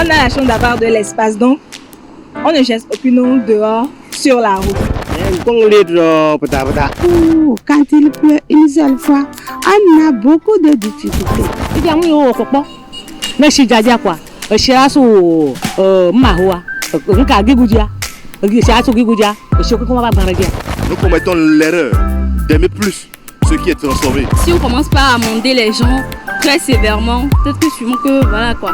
On a la chance d'avoir de l'espace, donc on ne jette aucune eau dehors sur la route. Quand il pleut une seule fois, on a beaucoup de difficultés. Nous commettons l'erreur d'aimer plus ce qui est transformé. Si on commence pas à amender les gens très sévèrement, peut-être que sûrement que voilà quoi.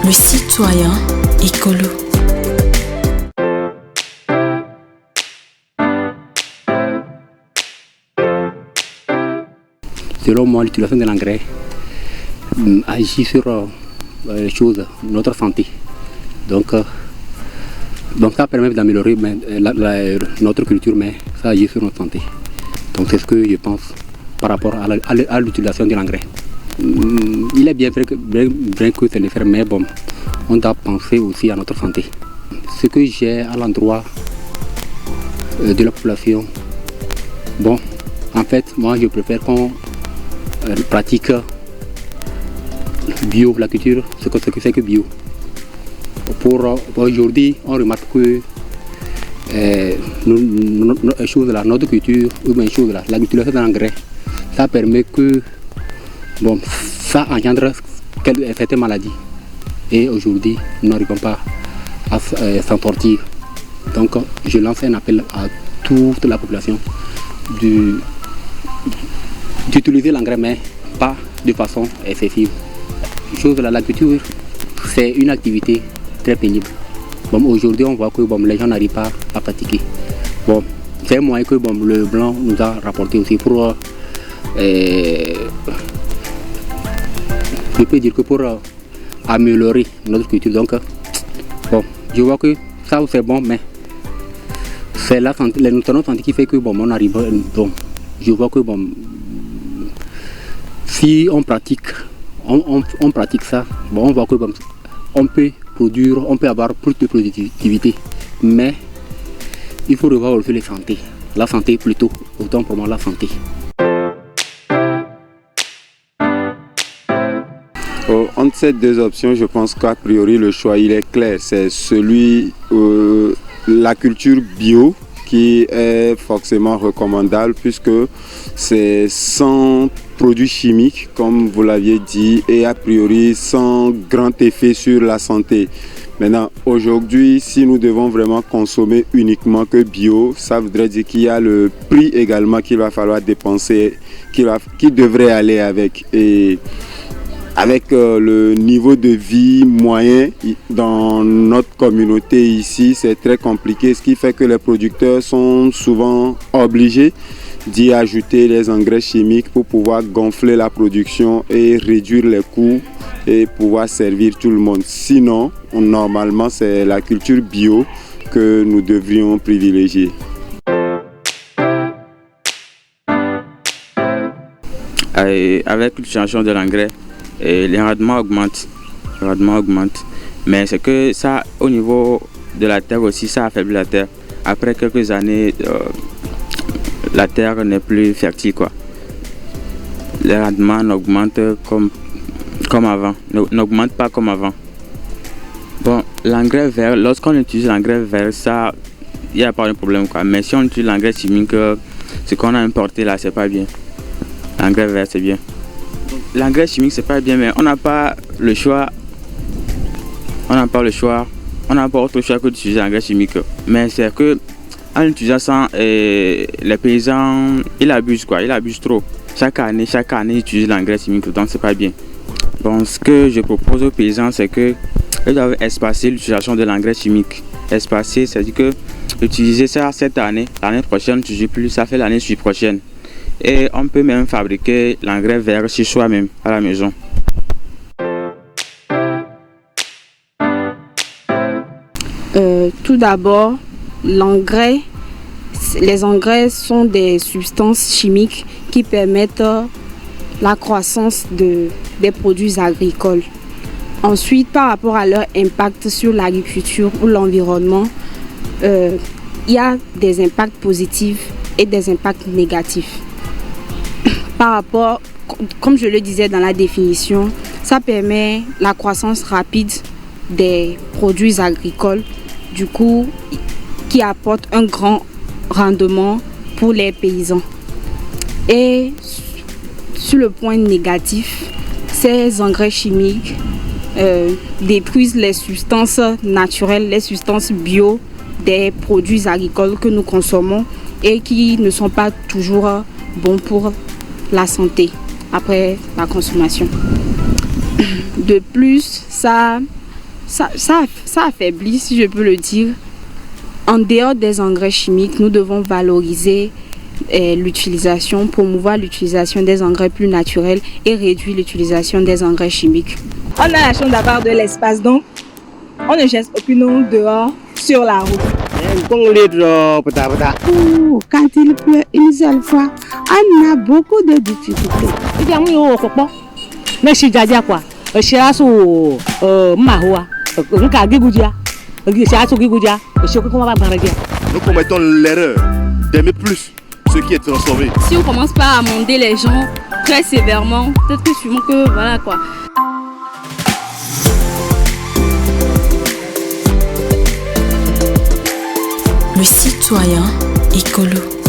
Le citoyen écolo. Selon moi, l'utilisation de l'engrais agit sur les choses, notre santé. Donc ça permet d'améliorer notre culture, mais ça agit sur notre santé. Donc c'est ce que je pense par rapport à l'utilisation de l'engrais. Il est bien vrai que c'est nécessaire, mais bon, on doit penser aussi à notre santé. Ce que j'ai à l'endroit de la population, bon, en fait, moi je préfère qu'on pratique bio, la culture, ce que c'est que bio. Pour aujourd'hui, on remarque que notre culture, ou bien la culture de l'engrais, ça permet que bon, ça engendre certaines maladies. Et aujourd'hui, nous n'arrivons pas à s'en sortir. Donc, je lance un appel à toute la population d'utiliser l'engrais, mais pas de façon excessive. L'agriculture, c'est une activité très pénible. Bon, aujourd'hui, on voit que les gens n'arrivent pas à pratiquer. Bon, c'est un moyen que le blanc nous a rapporté aussi pour je peux dire que pour améliorer notre culture. Donc, bon, je vois que ça c'est bon, mais c'est la santé, notre santé qui fait que bon, on arrive. Bon, je vois que bon, si on pratique, on pratique ça, bon, on voit que bon, on peut produire, on peut avoir plus de productivité, mais il faut revoir aussi les santé. La santé plutôt, autant pour moi la santé. Entre ces deux options, je pense qu'a priori le choix il est clair. C'est celui la culture bio qui est forcément recommandable puisque c'est sans produits chimiques comme vous l'aviez dit et a priori sans grand effet sur la santé. Maintenant, aujourd'hui, si nous devons vraiment consommer uniquement que bio, ça voudrait dire qu'il y a le prix également qu'il va falloir dépenser, qui devrait aller avec. Et avec le niveau de vie moyen dans notre communauté ici, c'est très compliqué, ce qui fait que les producteurs sont souvent obligés d'y ajouter les engrais chimiques pour pouvoir gonfler la production et réduire les coûts et pouvoir servir tout le monde. Sinon, normalement, c'est la culture bio que nous devrions privilégier. Avec l'utilisation de l'engrais, les rendements augmentent. Mais c'est que ça, au niveau de la terre aussi, ça affaiblit la terre. Après quelques années, la terre n'est plus fertile, quoi. Les rendements n'augmentent comme avant, n'augmentent pas comme avant. Bon, l'engrais vert, lorsqu'on utilise l'engrais vert, ça, il n'y a pas de problème, quoi. Mais si on utilise l'engrais chimique, ce qu'on a importé là, c'est pas bien. L'engrais vert, c'est bien. L'engrais chimique, c'est pas bien, mais on n'a pas le choix. On n'a pas autre choix que d'utiliser l'engrais chimique. Mais c'est que en utilisant ça, les paysans, ils abusent, quoi. Ils abusent trop. Chaque année, ils utilisent l'engrais chimique, donc c'est pas bien. Bon, ce que je propose aux paysans, c'est que ils doivent espacer l'utilisation de l'engrais chimique. Espacer, c'est-à-dire que utiliser ça cette année, l'année prochaine, tu n'utilises plus, ça fait l'année prochaine. Et on peut même fabriquer l'engrais vert chez soi-même, à la maison. Tout d'abord, les engrais sont des substances chimiques qui permettent la croissance des produits agricoles. Ensuite, par rapport à leur impact sur l'agriculture ou l'environnement, il y a des impacts positifs et des impacts négatifs. par rapport, comme je le disais dans la définition, ça permet la croissance rapide des produits agricoles, du coup, qui apporte un grand rendement pour les paysans. Et sur le point négatif, ces engrais chimiques détruisent les substances naturelles, les substances bio des produits agricoles que nous consommons et qui ne sont pas toujours bons pour la santé après la consommation. De plus, ça affaiblit, si je peux le dire. En dehors des engrais chimiques, nous devons valoriser l'utilisation, promouvoir l'utilisation des engrais plus naturels et réduire l'utilisation des engrais chimiques. On a la chance d'avoir de l'espace, donc on ne jette aucune eau dehors sur la route. Quand il pleut une seule fois, on a beaucoup de difficultés. Nous commettons l'erreur d'aimer plus ce qui est transformé. Si on commence pas à amender les gens très sévèrement, peut-être que sûrement que voilà quoi. Le citoyen écolo.